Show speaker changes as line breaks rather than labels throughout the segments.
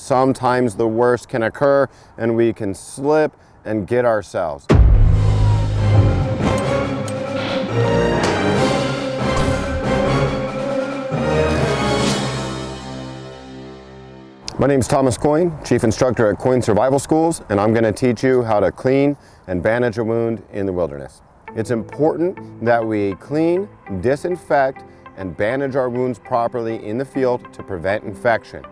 sometimes the worst can occur and we can slip and get ourselves. My name is Thomas Coyne, Chief Instructor at Coyne Survival Schools, and I'm going to teach you how to clean and bandage a wound in the wilderness. It's important that we clean, disinfect, and bandage our wounds properly in the field to prevent infection.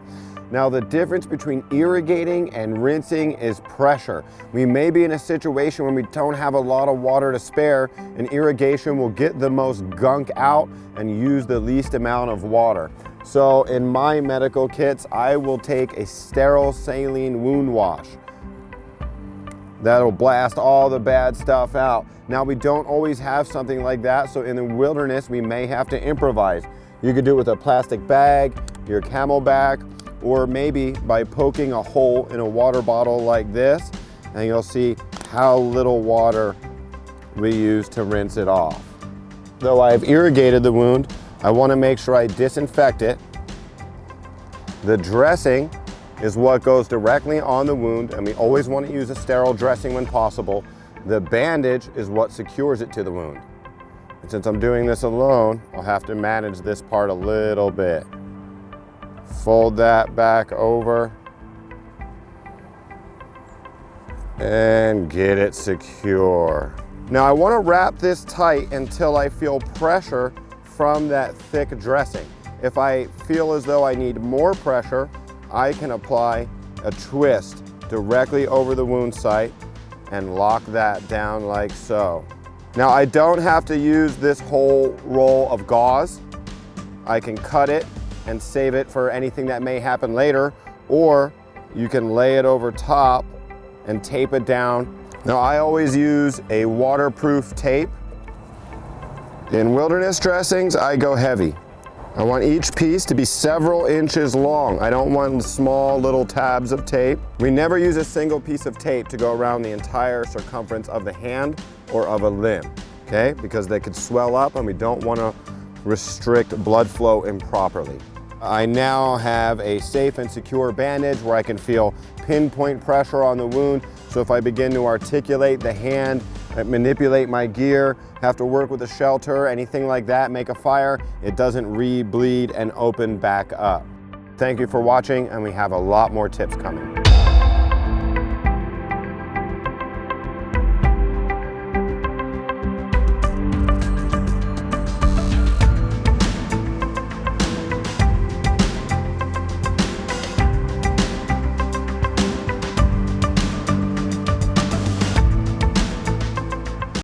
Now, the difference between irrigating and rinsing is pressure. We may be in a situation when we don't have a lot of water to spare, and irrigation will get the most gunk out and use the least amount of water. So in my medical kits, I will take a sterile saline wound wash. That'll blast all the bad stuff out. Now, we don't always have something like that, so in the wilderness, we may have to improvise. You could do it with a plastic bag, your camelback, or maybe by poking a hole in a water bottle like this, and you'll see how little water we use to rinse it off. Though I've irrigated the wound, I want to make sure I disinfect it. The dressing is what goes directly on the wound, and we always want to use a sterile dressing when possible. The bandage is what secures it to the wound. And since I'm doing this alone, I'll have to manage this part a little bit. Fold that back over and get it secure. Now, I want to wrap this tight until I feel pressure from that thick dressing. If I feel as though I need more pressure, I can apply a twist directly over the wound site and lock that down like so. Now, I don't have to use this whole roll of gauze. I can cut it and save it for anything that may happen later, or you can lay it over top and tape it down. Now, I always use a waterproof tape. In wilderness dressings, I go heavy. I want each piece to be several inches long. I don't want small little tabs of tape. We never use a single piece of tape to go around the entire circumference of the hand or of a limb, okay? Because they could swell up and we don't want to restrict blood flow improperly. I now have a safe and secure bandage where I can feel pinpoint pressure on the wound. So if I begin to articulate the hand, manipulate my gear, have to work with a shelter, anything like that, make a fire, it doesn't re-bleed and open back up. Thank you for watching, and we have a lot more tips coming.